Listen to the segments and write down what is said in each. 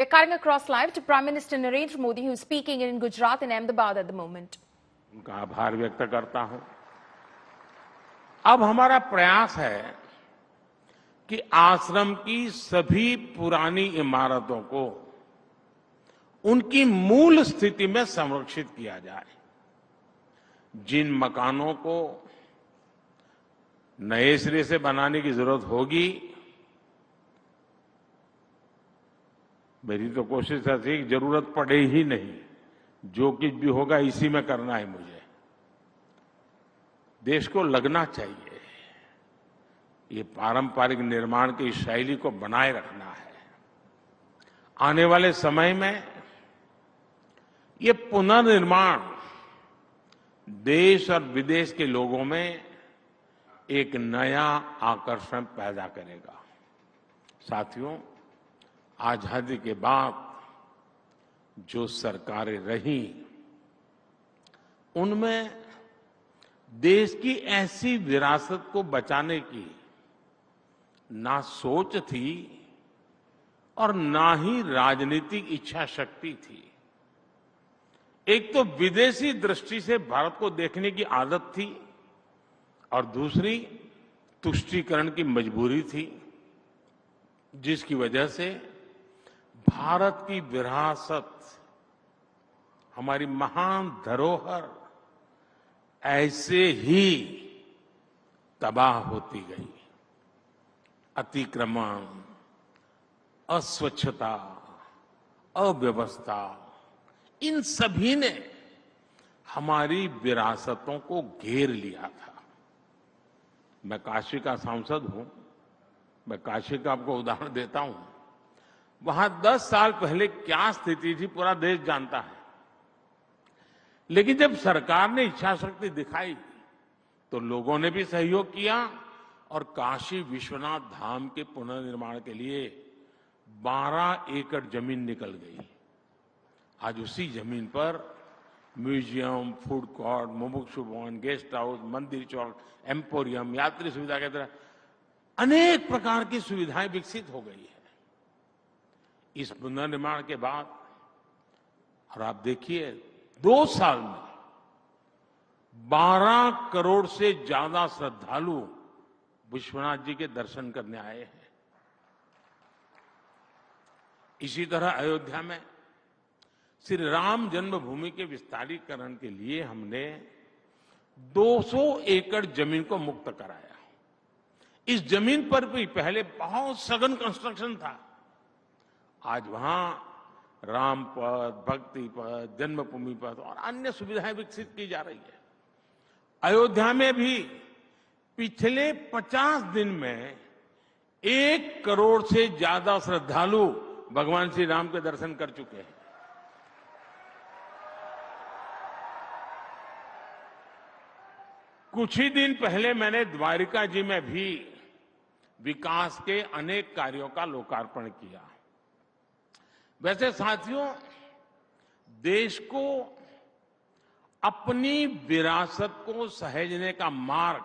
We're cutting across live to Prime Minister Narendra Modi, who's speaking in Gujarat and Ahmedabad at the moment. उनका आभार व्यक्त करता हूं। अब हमारा प्रयास है कि आश्रम की सभी पुरानी इमारतों को उनकी मूल स्थिति में संरक्षित किया जाए। जिन मकानों को नए सिरे से बनाने की जरूरत होगी, मेरी तो कोशिश ऐसी कि जरूरत पड़े ही नहीं, जो कुछ भी होगा इसी में करना है। मुझे देश को लगना चाहिए, ये पारंपरिक निर्माण की शैली को बनाए रखना है। आने वाले समय में ये पुनर्निर्माण देश और विदेश के लोगों में एक नया आकर्षण पैदा करेगा। साथियों, आजादी के बाद जो सरकारें रहीं, उनमें देश की ऐसी विरासत को बचाने की ना सोच थी और ना ही राजनीतिक इच्छा शक्ति थी। एक तो विदेशी दृष्टि से भारत को देखने की आदत थी और दूसरी तुष्टीकरण की मजबूरी थी, जिसकी वजह से भारत की विरासत, हमारी महान धरोहर ऐसे ही तबाह होती गई। अतिक्रमण, अस्वच्छता, अव्यवस्था, इन सभी ने हमारी विरासतों को घेर लिया था। मैं काशी का सांसद हूं, मैं काशी का आपको उदाहरण देता हूं। वहां 10 साल पहले क्या स्थिति थी पूरा देश जानता है, लेकिन जब सरकार ने इच्छा शक्ति दिखाई तो लोगों ने भी सहयोग किया और काशी विश्वनाथ धाम के पुनर्निर्माण के लिए 12 एकड़ जमीन निकल गई। आज उसी जमीन पर म्यूजियम, फूड कोर्ट, मुमुक्षु भवन, गेस्ट हाउस, मंदिर चौक, एम्पोरियम, यात्री सुविधा के तरह अनेक प्रकार की सुविधाएं विकसित हो गई है। इस पुनर्निर्माण के बाद, और आप देखिए 2 साल में 12 करोड़ से ज्यादा श्रद्धालु विश्वनाथ जी के दर्शन करने आए हैं। इसी तरह अयोध्या में श्री राम जन्मभूमि के विस्तारीकरण के लिए हमने 200 एकड़ जमीन को मुक्त कराया। इस जमीन पर भी पहले बहुत सघन कंस्ट्रक्शन था। आज वहां राम पथ, भक्ति पथ, जन्मभूमि पथ और अन्य सुविधाएं विकसित की जा रही है। अयोध्या में भी पिछले 50 दिन में 1 करोड़ से ज्यादा श्रद्धालु भगवान श्री राम के दर्शन कर चुके हैं। कुछ ही दिन पहले मैंने द्वारिका जी में भी विकास के अनेक कार्यों का लोकार्पण किया। वैसे साथियों, देश को अपनी विरासत को सहेजने का मार्ग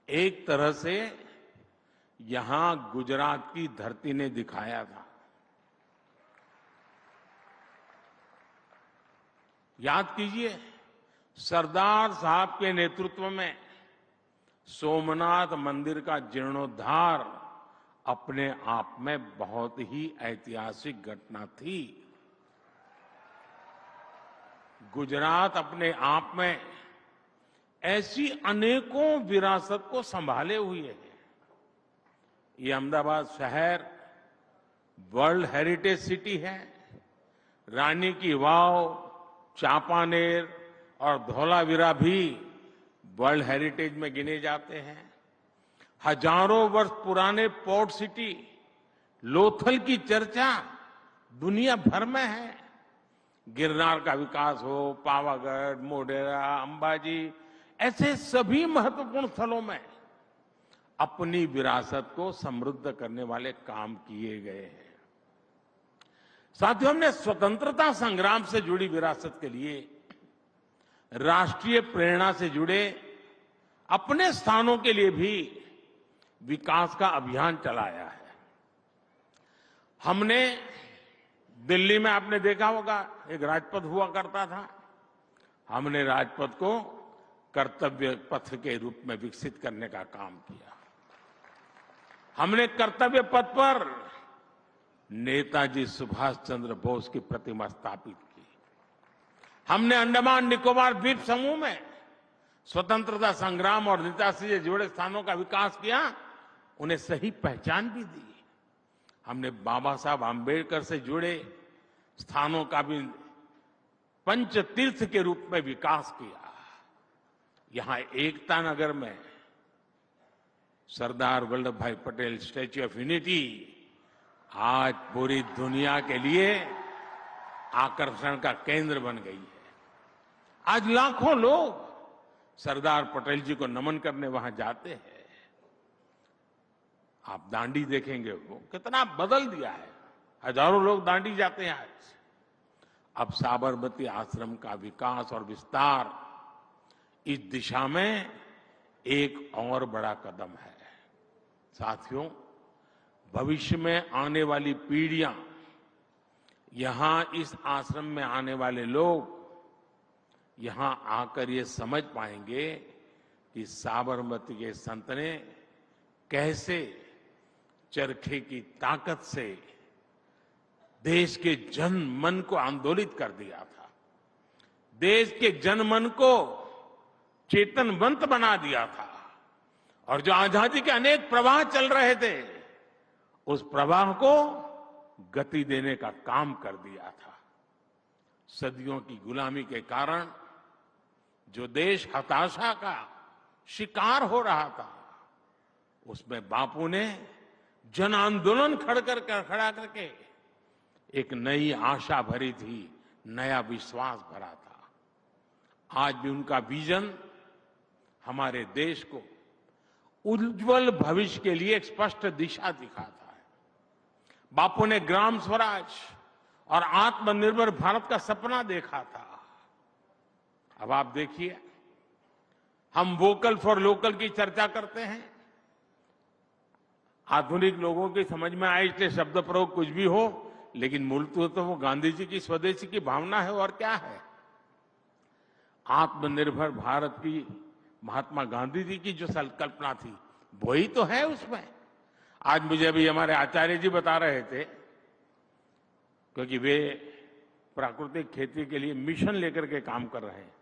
एक तरह से यहां गुजरात की धरती ने दिखाया था। याद कीजिए, सरदार साहब के नेतृत्व में सोमनाथ मंदिर का जीर्णोद्धार अपने आप में बहुत ही ऐतिहासिक घटना थी। गुजरात अपने आप में ऐसी अनेकों विरासत को संभाले हुए है। ये अहमदाबाद शहर वर्ल्ड हेरिटेज सिटी है। रानी की वाव, चांपानेर और धौलावीरा भी वर्ल्ड हेरिटेज में गिने जाते हैं। हजारों वर्ष पुराने पोर्ट सिटी लोथल की चर्चा दुनिया भर में है। गिरनार का विकास हो, पावागढ़, मोढेरा, अंबाजी, ऐसे सभी महत्वपूर्ण स्थलों में अपनी विरासत को समृद्ध करने वाले काम किए गए हैं। साथियों, हमने स्वतंत्रता संग्राम से जुड़ी विरासत के लिए राष्ट्रीय प्रेरणा से जुड़े अपने स्थानों के लिए भी विकास का अभियान चलाया है। हमने दिल्ली में आपने देखा होगा एक राजपथ हुआ करता था। हमने राजपथ को कर्तव्य पथ के रूप में विकसित करने का काम किया। हमने कर्तव्य पथ पर नेताजी सुभाष चंद्र बोस की प्रतिमा स्थापित की। हमने अंडमान निकोबार द्वीप समूह में स्वतंत्रता संग्राम और नेताजी से जुड़े स्थानों का विकास किया, उन्हें सही पहचान भी दी। हमने बाबा साहब आम्बेडकर से जुड़े स्थानों का भी पंच तीर्थ के रूप में विकास किया। यहां एकता नगर में सरदार वल्लभ भाई पटेल स्टैच्यू ऑफ यूनिटी आज पूरी दुनिया के लिए आकर्षण का केंद्र बन गई है। आज लाखों लोग सरदार पटेल जी को नमन करने वहां जाते हैं। आप दांडी देखेंगे वो कितना बदल दिया है। हजारों लोग दांडी जाते हैं आज। अब साबरमती आश्रम का विकास और विस्तार इस दिशा में एक और बड़ा कदम है। साथियों, भविष्य में आने वाली पीढ़ियां यहां इस आश्रम में आने वाले लोग यहां आकर ये समझ पाएंगे कि साबरमती के संत ने कैसे चरखे की ताकत से देश के जन मन को आंदोलित कर दिया था, देश के जनमन को चेतनवंत बना दिया था, और जो आजादी के अनेक प्रवाह चल रहे थे उस प्रवाह को गति देने का काम कर दिया था। सदियों की गुलामी के कारण जो देश हताशा का शिकार हो रहा था, उसमें बापू ने जन आंदोलन खड़ा करके एक नई आशा भरी थी, नया विश्वास भरा था। आज भी उनका विजन हमारे देश को उज्जवल भविष्य के लिए एक स्पष्ट दिशा दिखाता है। बापू ने ग्राम स्वराज और आत्मनिर्भर भारत का सपना देखा था। अब आप देखिए, हम वोकल फॉर लोकल की चर्चा करते हैं। आधुनिक लोगों की समझ में आए इसलिए शब्द प्रयोग कुछ भी हो, लेकिन मूलतः तो वो गांधी जी की स्वदेशी की भावना है। और क्या है? आत्मनिर्भर भारत की महात्मा गांधी जी की जो संकल्पना थी वही तो है उसमें। आज मुझे अभी हमारे आचार्य जी बता रहे थे, क्योंकि वे प्राकृतिक खेती के लिए मिशन लेकर के काम कर रहे हैं।